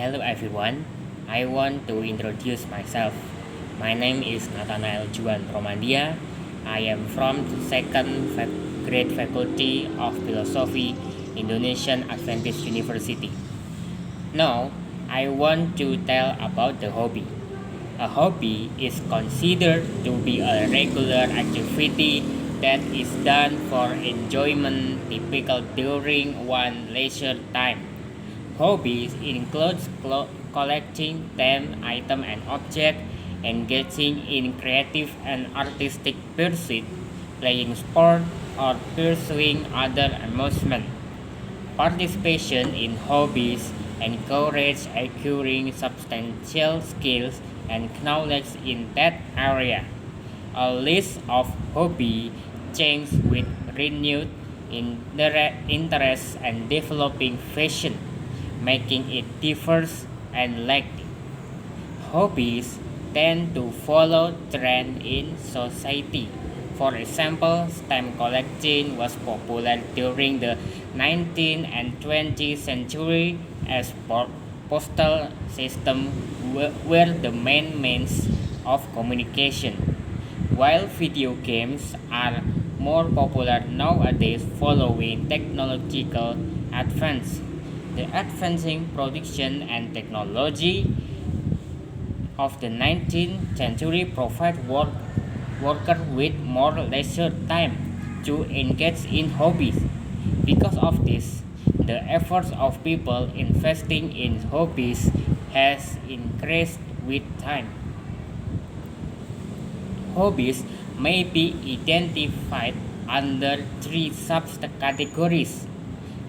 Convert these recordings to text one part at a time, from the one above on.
Hello everyone, I want to introduce myself. My name is Nathanael Juan Romandia. I am from the second grade faculty of philosophy, Indonesian Adventist University. Now, I want to tell about the hobby. A hobby is considered to be a regular activity that is done for enjoyment, typical during one leisure time. Hobbies include collecting them items and objects, engaging in creative and artistic pursuits, playing sport, or pursuing other amusement. Participation in hobbies encourages acquiring substantial skills and knowledge in that area. A list of hobby changes with renewed interest and developing fashion, making it diverse and lengthy. Hobbies tend to follow trends in society. For example, stamp collecting was popular during the 19th and 20th century as postal systems were the main means of communication, while video games are more popular nowadays following technological advance. The advancing production and technology of the 19th century provide workers with more leisure time to engage in hobbies. Because of this, the efforts of people investing in hobbies has increased with time. Hobbies may be identified under three subcategories: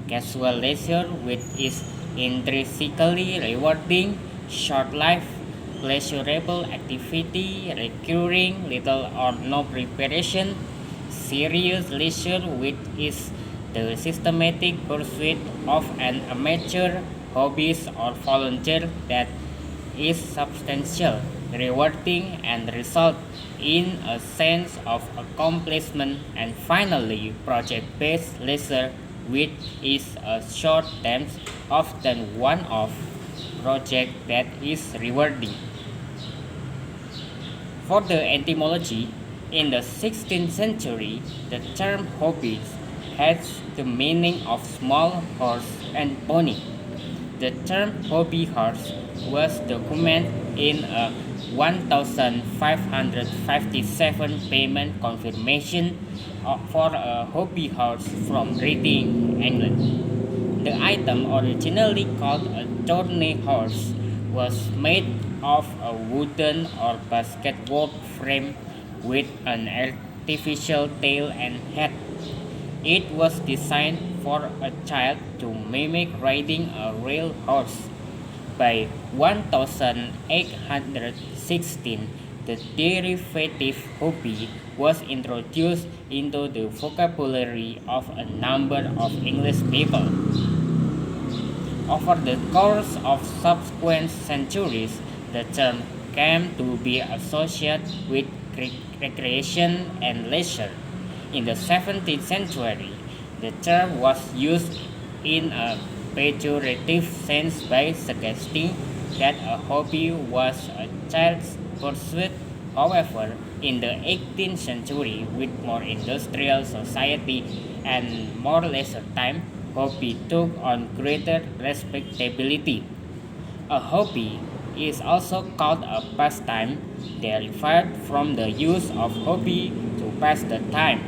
casual leisure, which is intrinsically rewarding, short-lived, pleasurable activity requiring little or no preparation; serious leisure, which is the systematic pursuit of an amateur hobby or volunteer that is substantial, rewarding, and result in a sense of accomplishment; and finally, project-based leisure, which is a short term, often one-off project that is rewarding. For the etymology, in the 16th century, the term hobbies has the meaning of small horse and pony. The term hobby horse was documented in a 1557 payment confirmation for a hobby horse from Reading, England. The item, originally called a tourney horse, was made of a wooden or basketball frame with an artificial tail and head. It was designed for a child to mimic riding a real horse. By 1816, the derivative hobby was introduced into the vocabulary of a number of English people. Over the course of subsequent centuries, the term came to be associated with recreation and leisure. In the 17th century, the term was used in a pejorative sense by suggesting that a hobby was a child's pursuit. However, in the 18th century, with more industrial society and more leisure time, hobby took on greater respectability. A hobby is also called a pastime, derived from the use of hobby to pass the time.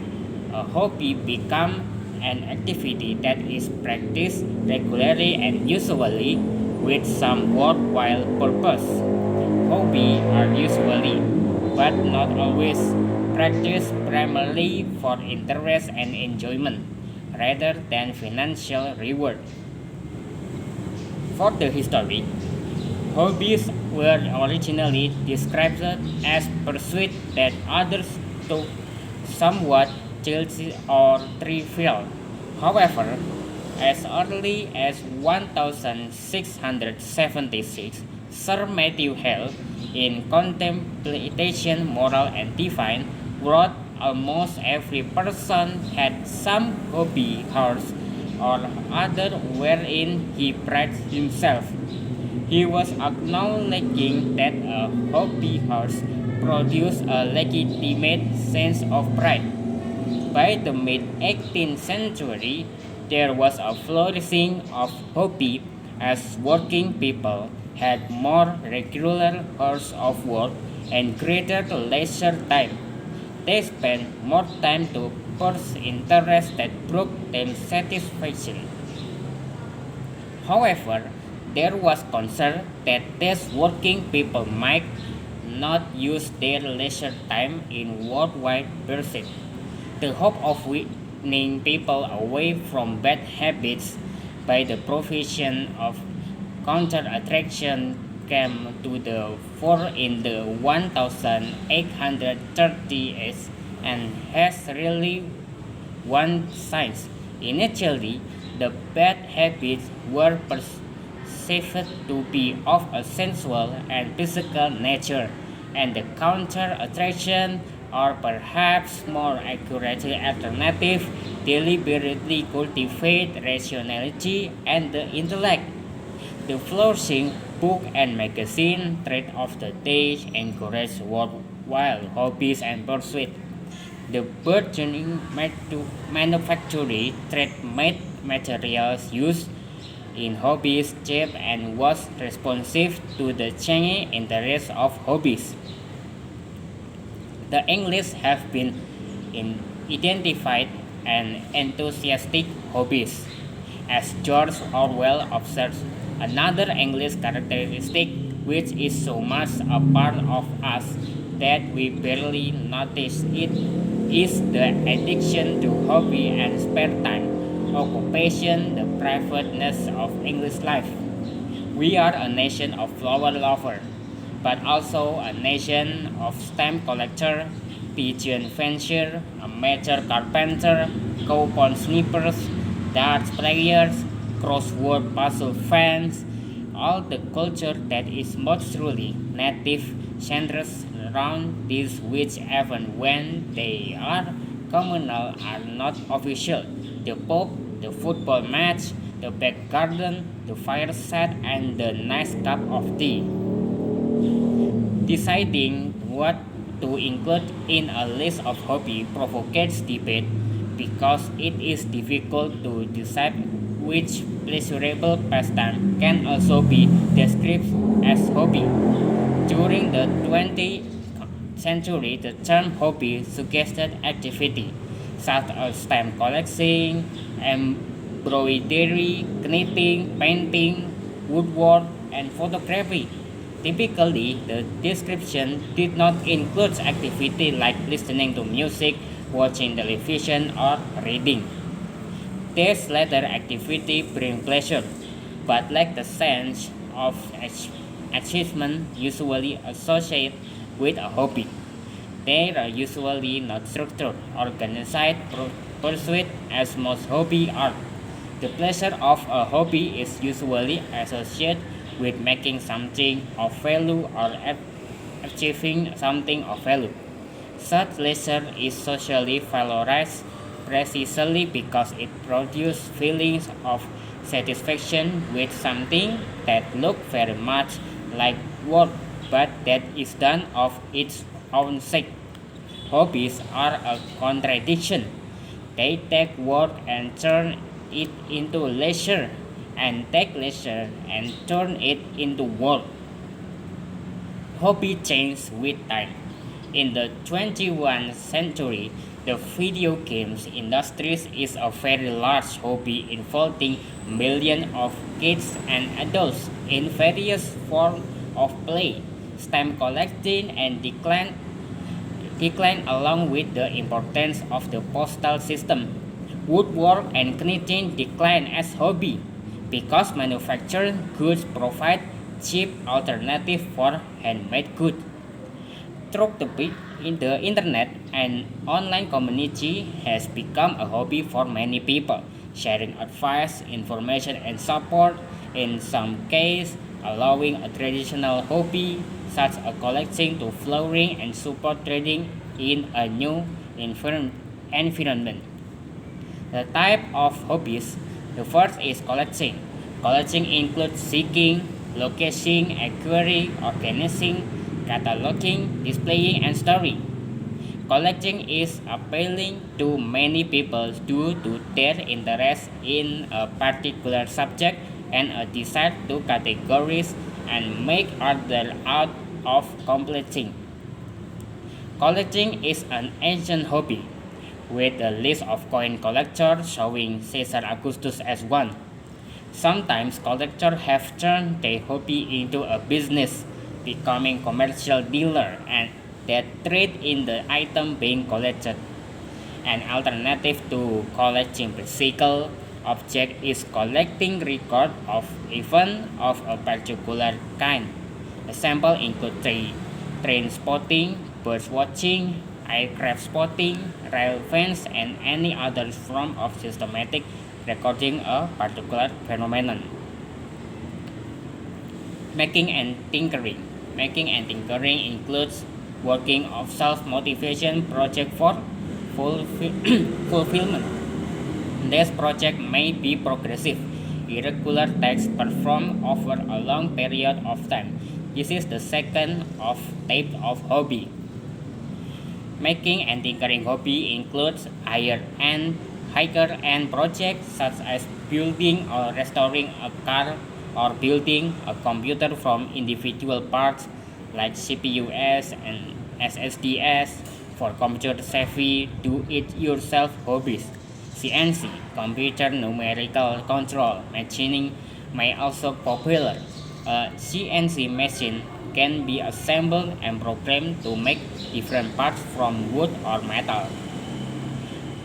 A hobby becomes an activity that is practiced regularly and usually with some worthwhile purpose. Hobbies are usually, but not always, practiced primarily for interest and enjoyment rather than financial reward. For the history, hobbies were originally described as pursuits that others took somewhat childish or trivial. However, as early as 1676, Sir Matthew Hale, in Contemplation Moral and Divine, wrote almost every person had some hobby, horse, or other wherein he prided himself. He was acknowledging that a hobby horse produced a legitimate sense of pride. By the mid 18th century, there was a flourishing of hobby as working people had more regular hours of work and greater leisure time. They spent more time to pursue interests that brought them satisfaction. However, there was concern that these working people might not use their leisure time in worldwide pursuit. The hope of winning people away from bad habits by the provision of counter-attraction came to the fore in the 1830s and has really one science. Initially, the bad habits were perceived to be of a sensual and physical nature, and the counter attraction, or perhaps more accurately alternative, deliberately cultivate rationality and the intellect. The flourishing book and magazine trade of the day encouraged worthwhile hobbies and pursuits. The burgeoning manufacturing trade made materials used in hobbies cheap and was responsive to the changing interests of hobbies. The English have been identified as enthusiastic hobbies. As George Orwell observes, another English characteristic which is so much a part of us that we barely notice it is the addiction to hobby and spare time, occupation, the privateness of English life. We are a nation of flower lovers, but also a nation of stamp collector, pigeon fancier, amateur carpenter, coupon snippers, darts players, crossword puzzle fans, all the culture that is most truly native centers around these which even when they are communal are not official. The Pope, the football match, the back garden, the fireside, and the nice cup of tea. Deciding what to include in a list of hobby provokes debate because it is difficult to decide which pleasurable pastime can also be described as hobby. During the 20th century, the term hobby suggested activity such as stamp collecting, embroidery, knitting, painting, woodwork, and photography. Typically, the description did not include activity like listening to music, watching television, or reading. This latter activity brings pleasure, but lack the sense of achievement usually associated with a hobby. They are usually not structured, organized pursuit as most hobby are. The pleasure of a hobby is usually associated with making something of value or achieving something of value. Such leisure is socially valorized precisely because it produces feelings of satisfaction with something that look very much like work but that is done of its own sake. Hobbies are a contradiction. They take work and turn it into leisure, and take leisure and turn it into work. Hobby changed with time. In the 21st century, the video games industry is a very large hobby involving millions of kids and adults in various forms of play. Stamp collecting and decline along with the importance of the postal system. Woodwork and knitting decline as hobby because manufactured goods provide cheap alternative for handmade goods. Through the internet, an online community has become a hobby for many people, sharing advice, information, and support. In some cases, allowing a traditional hobby such as collecting to flourish and support trading in a new environment. The type of hobbies. The first is collecting. Collecting includes seeking, locating, acquiring, organizing, cataloging, displaying, and storing. Collecting is appealing to many people due to their interest in a particular subject and a desire to categorize and make order out of completing. Collecting is an ancient hobby, with a list of coin collectors showing Caesar Augustus as one. Sometimes collectors have turned their hobby into a business, becoming commercial dealer and that trade in the item being collected. An alternative to collecting physical object is collecting record of event of a particular kind. Examples include train spotting, bird watching, aircraft spotting, rail fans, and any other form of systematic recording a particular phenomenon. Making and tinkering. Making and tinkering includes working of self-motivation project for fulfillment. This project may be progressive, irregular tasks performed over a long period of time. This is the second of type of hobby. Making and tinkering hobby includes higher end projects such as building or restoring a car or building a computer from individual parts like CPUs and SSDs for computer savvy do-it-yourself hobbies. CNC, computer numerical control machining may also popular. A CNC machine can be assembled and programmed to make different parts from wood or metal.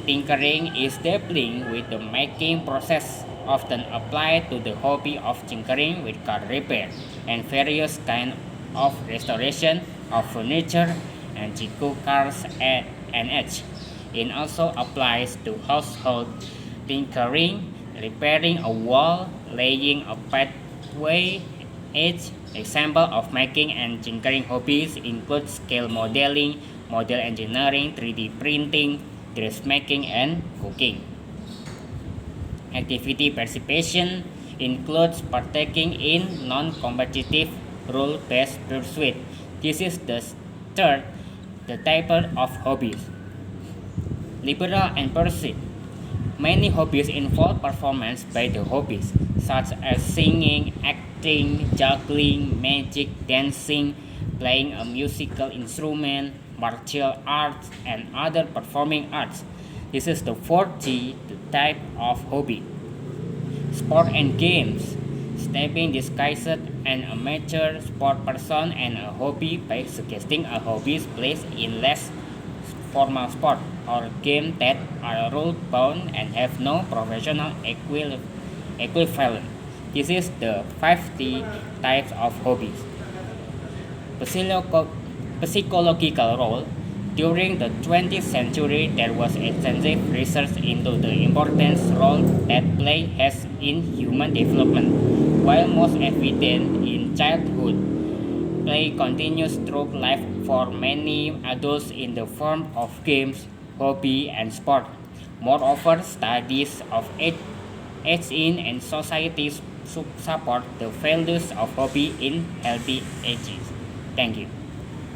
Tinkering is dabbling with the making process, often applied to the hobby of tinkering with car repair and various kinds of restoration of furniture and Chico cars and edge. It also applies to household tinkering, repairing a wall, laying a pathway, edge. Example of making and tinkering hobbies include scale modeling, model engineering, 3D printing, dressmaking, and cooking. Activity participation includes partaking in non-competitive rule-based pursuit. This is the third the type of hobbies. Liberal and pursuit. Many hobbies involve performance by the hobbies, such as singing, acting, juggling, magic, dancing, playing a musical instrument, martial arts, and other performing arts. This is the fourth G, the type of hobby. Sport and games. Stepping disguised an amateur sport person and a hobby by suggesting a hobby placed in less formal sport or game that are rule bound and have no professional equivalent. This is the 50 types of hobbies. Psychological role. During the 20th century, there was extensive research into the important role that play has in human development. While most evident in childhood, play continues through life for many adults in the form of games, hobby, and sport. Moreover, studies of aging and society support the values of hobby in healthy ages. Thank you.